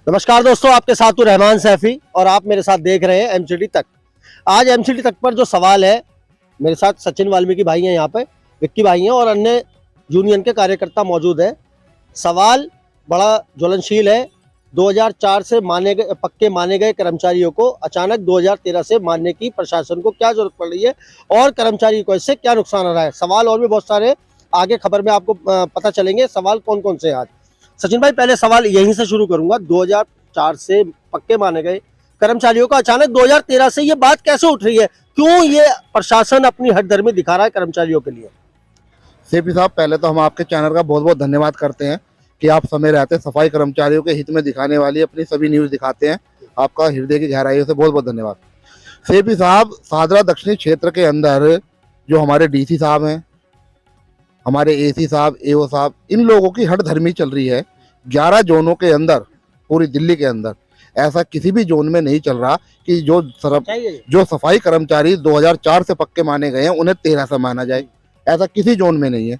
नमस्कार दोस्तों, आपके साथ हूं रहमान सैफी और आप मेरे साथ देख रहे हैं एमसीडी तक। आज एमसीडी तक पर जो सवाल है, मेरे साथ सचिन वाल्मीकि भाई हैं, यहाँ पे विक्की भाई हैं और अन्य यूनियन के कार्यकर्ता मौजूद हैं। सवाल बड़ा ज्वलनशील है। 2004 से पक्के माने गए कर्मचारियों को अचानक 2013 से मानने की प्रशासन को क्या जरूरत पड़ रही है और कर्मचारी को इससे क्या नुकसान हो रहा है। सवाल और भी बहुत सारे आगे खबर में आपको पता चलेंगे। सवाल कौन कौन से हैं आज। सचिन भाई, पहले सवाल यहीं से शुरू करूंगा। 2004 से पक्के माने गए कर्मचारियों का अचानक 2013 से ये बात कैसे उठ रही है? क्यों ये प्रशासन अपनी हठधर्मी दिखा रहा है कर्मचारियों के लिए? सीपी साहब, पहले तो हम आपके चैनल का बहुत बहुत धन्यवाद करते हैं कि आप समय रहते सफाई कर्मचारियों के हित में दिखाने वाली अपनी सभी न्यूज़ दिखाते हैं। आपका हृदय की गहराइयों से बहुत बहुत धन्यवाद। सीपी साहब, सादरा दक्षिणी क्षेत्र के अंदर जो हमारे डीसी साहब हैं, हमारे एसी साहब, एओ साहब, इन लोगों की हठधर्मी चल रही है। 11 जोनों के अंदर, पूरी दिल्ली के अंदर ऐसा किसी भी जोन में नहीं चल रहा कि जो सफाई कर्मचारी 2004 से पक्के माने गए हैं उन्हें 13 से माना जाए। ऐसा किसी जोन में नहीं है।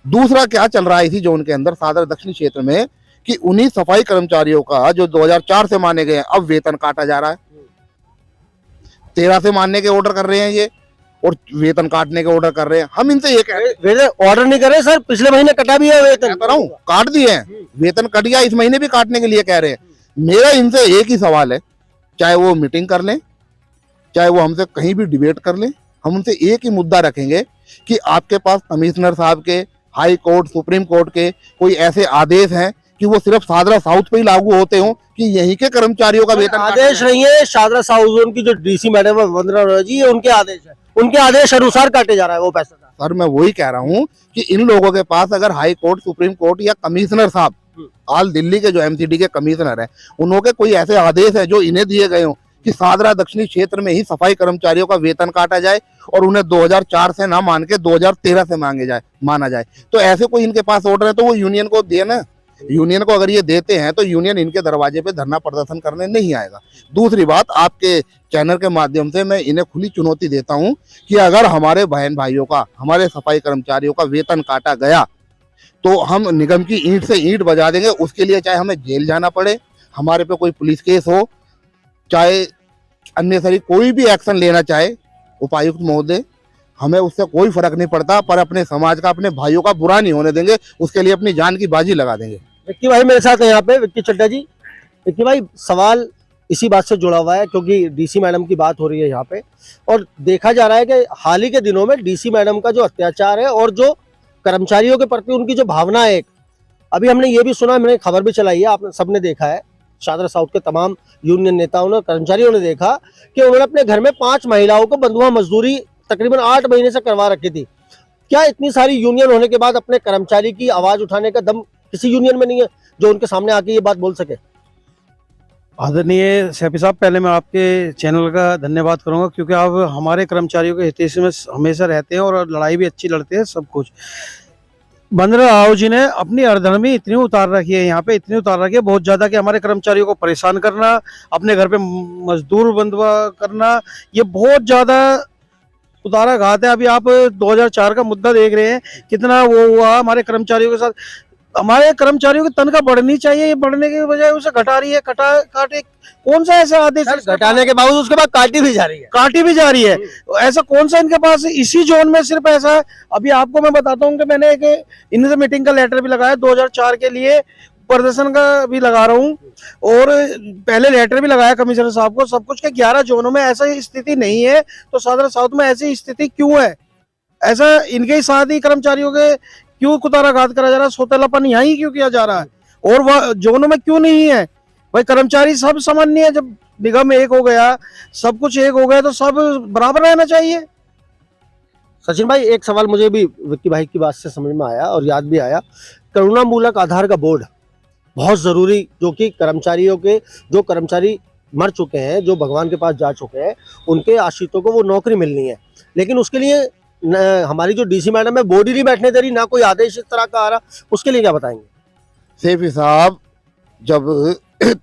दूसरा क्या चल रहा है इसी जोन के अंदर, सादरा दक्षिणी क्षेत्र में, कि उन्हीं सफाई कर्मचारियों का जो 2004 से माने गए हैं अब वेतन काटा जा रहा है। 13 से मानने के ऑर्डर कर रहे हैं ये और वेतन काटने के ऑर्डर कर रहे हैं। हम इनसे ये कह रहे हैं, ऑर्डर नहीं कर रहे सर, पिछले महीने कटा भी है वेतन। कर रहा हूँ, काट दिए हैं, वेतन कट गया, इस महीने भी काटने के लिए कह रहे हैं। मेरा इनसे एक ही सवाल है, चाहे वो मीटिंग कर लें, चाहे वो हमसे कहीं भी डिबेट कर लें, हम उनसे एक ही मुद्दा रखेंगे कि आपके पास कमिश्नर साहब के, हाई कोर्ट, सुप्रीम कोर्ट के कोई ऐसे आदेश हैं कि वो सिर्फ सादरा साउथ पे ही लागू होते हो कि यहीं के कर्मचारियों का वेतन? आदेश नहीं है, सादरा साउथ जोन की जो डीसी मैडम है वंदना अरोड़ा जी, ये उनके आदेश है। उनके आदेश अनुसार काटे जा रहा है वो पैसा। सर, मैं वही कह रहा हूँ कि इन लोगों के पास अगर हाई कोर्ट, सुप्रीम कोर्ट या कमिश्नर साहब, ऑल दिल्ली के जो एमसीडी के कमिश्नर हैं, उनके कोई ऐसे आदेश है जो इन्हें दिए गए हो कि सादरा दक्षिणी क्षेत्र में ही सफाई कर्मचारियों का वेतन काटा जाए और उन्हें 2004 से ना मान के 2013 से माना जाए, तो ऐसे कोई इनके पास ऑर्डर है तो वो यूनियन को दे ना। यूनियन को अगर ये देते हैं तो यूनियन इनके दरवाजे पे धरना प्रदर्शन करने नहीं आएगा। दूसरी बात, आपके चैनल के माध्यम से मैं इन्हें खुली चुनौती देता हूं कि अगर हमारे बहन भाइयों का, हमारे सफाई कर्मचारियों का वेतन काटा गया तो हम निगम की ईंट से ईंट बजा देंगे। उसके लिए चाहे हमें जेल जाना पड़े, हमारे पे कोई पुलिस केस हो, चाहे अन्य सारी कोई भी एक्शन लेना चाहे उपायुक्त महोदय, हमें उससे कोई फर्क नहीं पड़ता, पर अपने समाज का, अपने भाइयों का बुरा नहीं होने देंगे। उसके लिए अपनी जान की बाजी लगा देंगे। विक्की भाई मेरे साथ है यहाँ पे, विक्की चड्डा जी। विक्की भाई, सवाल इसी बात से जुड़ा हुआ है क्योंकि डीसी मैडम की बात हो रही है यहाँ पे और देखा जा रहा है कि हाल ही के दिनों में डीसी मैडम का जो अत्याचार है और जो कर्मचारियों के प्रति उनकी जो भावना है, अभी हमने ये भी सुना, मैंने खबर भी चलाई है, आपने सबने देखा है, सादरा साउथ के तमाम यूनियन नेताओं ने, कर्मचारियों ने देखा कि उन्होंने अपने घर में 5 महिलाओं को बंधुआ मजदूरी तकरीबन 8 महीने से करवा रखी थी। क्या इतनी सारी यूनियन होने के बाद अपने कर्मचारी की आवाज उठाने का दम किसी यूनियन में नहीं है जो उनके सामने आके ये बात बोल सके? आदरणीय सैफी साहब, पहले मैं आपके चैनल का धन्यवाद करूंगा क्योंकि आप हमारे कर्मचारियों के हित में हमेशा रहते हैं और लड़ाई भी अच्छी लड़ते हैं, सब कुछ। वंदना राव जी ने अपनी हठधर्मी इतनी उतार रखी है, यहाँ पे इतनी उतार रखी है बहुत ज्यादा कि हमारे कर्मचारियों को परेशान करना, अपने घर पे मजदूर बंधुआ करना, ये बहुत ज्यादा उतारा घात है। अभी आप 2004 का मुद्दा देख रहे हैं, कितना वो हुआ हमारे कर्मचारियों के साथ। हमारे कर्मचारियों की तनख्वाह बढ़नी चाहिए, ये बढ़ने के बजाय उसे घटा रही है। काटे कौन सा ऐसा आदेश? घटाने के बावजूद उसके बाद काटी भी जा रही है। काटी भी जा रही है। ऐसा कौन सा इनके पास इसी जोन में सिर्फ ऐसा है? अभी आपको मैं बताता हूँ कि मैंने एक इनसे मीटिंग का लेटर भी लगाया 2004 के लिए, प्रदर्शन का भी लगा रहा हूँ और पहले लेटर भी लगाया कमिश्नर साहब को। सब कुछ के 11 जोनों में ऐसा स्थिति नहीं है, तो सादरा साउथ में ऐसी स्थिति क्यों है? ऐसा इनके ही साथ ही कर्मचारियों के क्यों कुताराघात करा जा रहा है? सौतेलापन यहाँ ही क्यों किया जा रहा है और वह जोनों में क्यों नहीं है? भाई, कर्मचारी सब सामान्य है। जब निगम एक हो गया, सब कुछ एक हो गया, तो सब बराबर रहना चाहिए। सचिन भाई, एक सवाल मुझे भी विक्की भाई की बात से समझ में आया और याद भी आया। करुणामूलक आधार का बोर्ड बहुत जरूरी, जो कि कर्मचारियों के, जो कर्मचारी मर चुके हैं, जो भगवान के पास जा चुके हैं, उनके आश्रितों को वो नौकरी मिलनी है, लेकिन उसके लिए हमारी जो डीसी मैडम है बोर्ड ही नहीं बैठने दे रही, ना कोई आदेश इस तरह का आ रहा। उसके लिए क्या बताएंगे? सेफी साहब, जब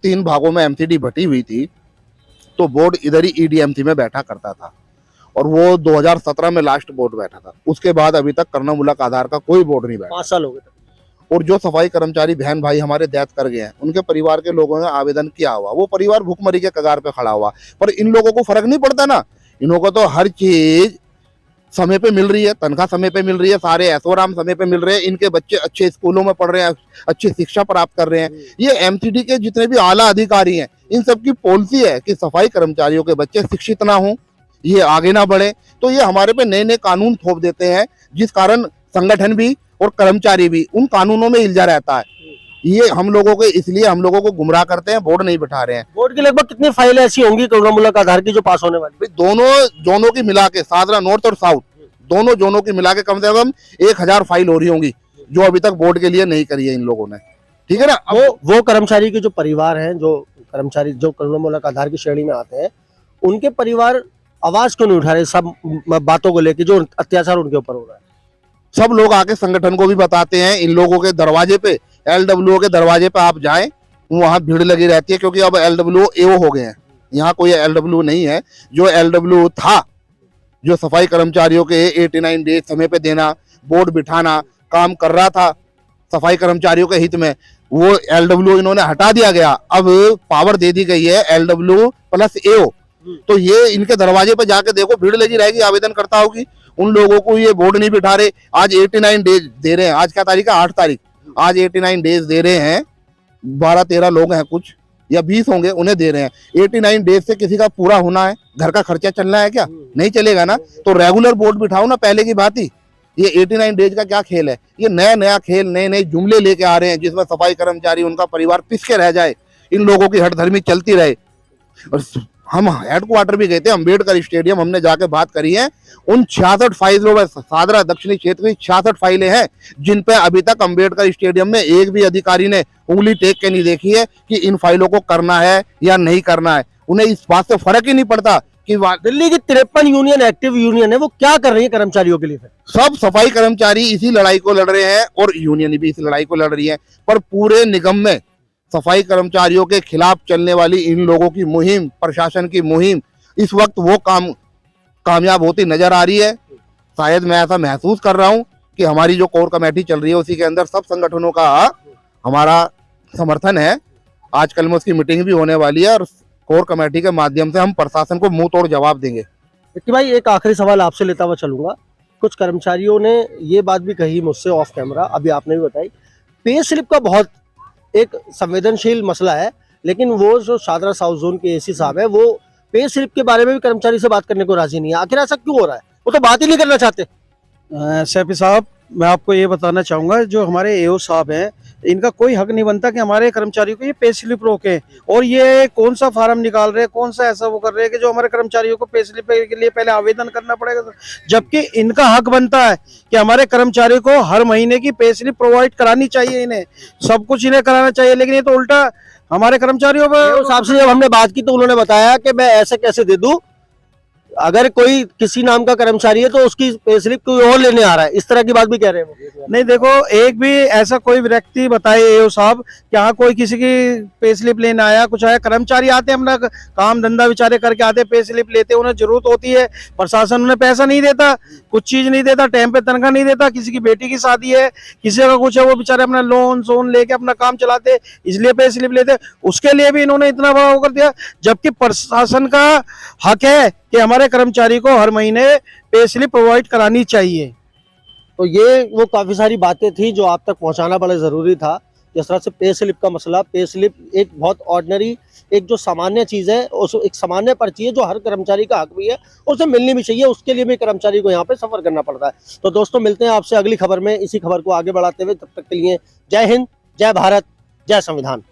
3 भागों में एमसीडी बटी हुई थी तो बोर्ड इधर ही ईडीएमसी में बैठा करता था और वो 2017 में लास्ट बोर्ड बैठा था। उसके बाद अभी तक करुणामूलक आधार का कोई बोर्ड नहीं बैठा। 5 साल हो गए। और जो सफाई कर्मचारी बहन भाई हमारे डेथ कर गए हैं उनके परिवार के लोगों ने आवेदन किया हुआ, वो परिवार भूखमरी के कगार पे खड़ा हुआ, पर इन लोगों को फर्क नहीं पड़ता ना। इन लोगों को तो हर चीज समय पे मिल रही है, तनख्वाह समय पे मिल रही है, सारे ऐशोआराम समय पे मिल रहे हैं, इनके बच्चे अच्छे स्कूलों में पढ़ रहे हैं, अच्छी शिक्षा प्राप्त कर रहे हैं। ये एमसीडी के जितने भी आला अधिकारी हैं इन सबकी पॉलिसी है कि सफाई कर्मचारियों के बच्चे शिक्षित ना हों, ये आगे ना बढ़े। तो ये हमारे पे नए नए कानून थोप देते हैं, जिस कारण संगठन भी और कर्मचारी भी उन कानूनों में इल्झा रहता है। ये हम लोगों को इसलिए हम लोगों को गुमराह करते हैं, बोर्ड नहीं बिठा रहे हैं। बोर्ड की लगभग कितनी फाइलें ऐसी होंगी तुलनामूलक आधार की जो पास होने वाली? दोनों जोनों की मिला के, सादरा नॉर्थ और साउथ दोनों जोनों की मिला के कम से कम 1000 फाइल हो रही होंगी, जो अभी तक बोर्ड के लिए नहीं करी है इन लोगों ने। ठीक है ना। वो कर्मचारी के जो परिवार हैं, जो कर्मचारी जो तुलनामूलक आधार की श्रेणी में आते हैं, उनके परिवार आवाज क्यों नहीं उठा रहे सब बातों को लेकर जो अत्याचार उनके ऊपर हो रहा है? सब लोग आके संगठन को भी बताते हैं। इन लोगों के दरवाजे पे, एलडब्ल्यूओ के दरवाजे पे आप जाएं, वहां भीड़ लगी रहती है, क्योंकि अब एलडब्ल्यूओ एओ हो गए हैं। यहाँ कोई एलडब्ल्यू नहीं है। जो एलडब्ल्यू था, जो सफाई कर्मचारियों के 89 डेज समय पे देना, बोर्ड बिठाना काम कर रहा था सफाई कर्मचारियों के हित में, वो एलडब्ल्यू इन्होंने हटा दिया गया। अब पावर दे दी गई है एलडब्ल्यू प्लस एओ। तो ये इनके दरवाजे पे जाके देखो, भीड़ लगी रहेगी आवेदनकर्ता होगी। उन लोगों को ये बोर्ड नहीं बिठा रहे। आज 89 डेज दे रहे हैं। आज क्या तारीख है? 8 तारीख। आज 89 डेज दे रहे हैं। 12-13 लोग हैं कुछ, या 20 होंगे, उन्हें दे रहे हैं। 89 डेज से किसी का पूरा होना है, घर का खर्चा चलना है क्या? नहीं चलेगा ना। तो रेगुलर बोर्ड बिठाओ ना, पहले की बात ही। ये 89 डेज का क्या खेल है? ये नया नया खेल, नए नए जुमले लेके आ रहे हैं, जिसमें सफाई कर्मचारी उनका परिवार पिसके रह जाए, इन लोगों की हठधर्मी चलती रहे। और हम हेडक्वार्टर भी गए थे, अम्बेडकर स्टेडियम, हमने जाके बात करी है। उन 66 फाइलों में, सादरा दक्षिणी क्षेत्र की 66 फाइलें हैं, जिन पे अभी तक अम्बेडकर स्टेडियम में एक भी अधिकारी ने उंगली टेक के नहीं देखी है कि इन फाइलों को करना है या नहीं करना है। उन्हें इस बात से फर्क ही नहीं पड़ता कि दिल्ली की 53 यूनियन एक्टिव यूनियन है, वो क्या कर रही है कर्मचारियों के लिए? सब सफाई कर्मचारी इसी लड़ाई को लड़ रहे हैं और यूनियन भी इस लड़ाई को लड़ रही है। पर पूरे निगम में सफाई कर्मचारियों के खिलाफ चलने वाली इन लोगों की मुहिम, प्रशासन की मुहिम, इस वक्त वो कामयाब होती नजर आ रही है। शायद मैं ऐसा महसूस कर रहा हूं कि हमारी जो कोर कमेटी चल रही है उसी के अंदर सब संगठनों का हमारा समर्थन है। आजकल में उसकी मीटिंग भी होने वाली है और कोर कमेटी के माध्यम से हम प्रशासन को मुंह तोड़ जवाब देंगे। विक्की भाई, एक आखिरी सवाल आपसे लेता हुआ चलूंगा। कुछ कर्मचारियों ने ये बात भी कही मुझसे ऑफ कैमरा, अभी आपने भी बताई, पे स्लिप का बहुत एक संवेदनशील मसला है, लेकिन वो जो शादरा साउथ जोन के एसी साहब है, वो पे स्लिप के बारे में भी कर्मचारी से बात करने को राजी नहीं है। आखिर ऐसा क्यों हो रहा है? वो तो बात ही नहीं करना चाहते। सैफी साहब, मैं आपको ये बताना चाहूँगा, जो हमारे एओ साहब हैं, इनका कोई हक नहीं बनता कि हमारे कर्मचारियों को ये पे स्लिप रोके। और ये कौन सा फार्म निकाल रहे हैं, कौन सा ऐसा वो कर रहे हैं कि जो हमारे कर्मचारियों को पे स्लिप के लिए पहले आवेदन करना पड़ेगा, जबकि इनका हक बनता है कि हमारे कर्मचारियों को हर महीने की पे स्लिप प्रोवाइड करानी चाहिए। इन्हें सब कुछ इन्हें कराना चाहिए, लेकिन ये तो उल्टा हमारे कर्मचारियों पर। साहब से जब हमने बात की तो उन्होंने बताया कि मैं ऐसे कैसे दे दूं, अगर कोई किसी नाम का कर्मचारी है तो उसकी पे स्लिप कोई और लेने आ रहा है, इस तरह की बात भी कह रहे हैं वो। नहीं, देखो, एक भी ऐसा कोई व्यक्ति बताए एओ साहब कि हाँ कोई किसी की पे स्लिप लेने आया, कुछ आया। कर्मचारी आते हैं, अपना काम धंधा बेचारे करके आते, पे स्लिप लेते, उन्हें जरूरत होती है, प्रशासन उन्हें पैसा नहीं देता, कुछ चीज नहीं देता, टाइम पे तनख्वाह नहीं देता। किसी की बेटी की शादी है, किसी का कुछ है, वो बेचारे अपना लोन सोन लेके अपना काम चलाते, इसलिए पे स्लिप लेते। उसके लिए भी इन्होंने इतना बड़ा वो कर दिया, जबकि प्रशासन का हक है कि हमारे कर्मचारी को हर महीने पे स्लिप प्रोवाइड करानी चाहिए। तो ये वो काफी सारी बातें थी जो आप तक पहुंचाना बड़ा जरूरी था। जिस तरह से पे स्लिप का मसला, पे स्लिप एक बहुत ऑर्डिनरी, एक जो सामान्य चीज है, उस एक सामान्य पर्ची है जो हर कर्मचारी का हक भी है, उसे मिलनी भी चाहिए। उसके लिए भी कर्मचारी को यहाँ पे सफर करना पड़ता है। तो दोस्तों, मिलते हैं आपसे अगली खबर में। इसी खबर को आगे बढ़ाते हुए, तब तक के लिए जय हिंद, जय भारत, जय संविधान।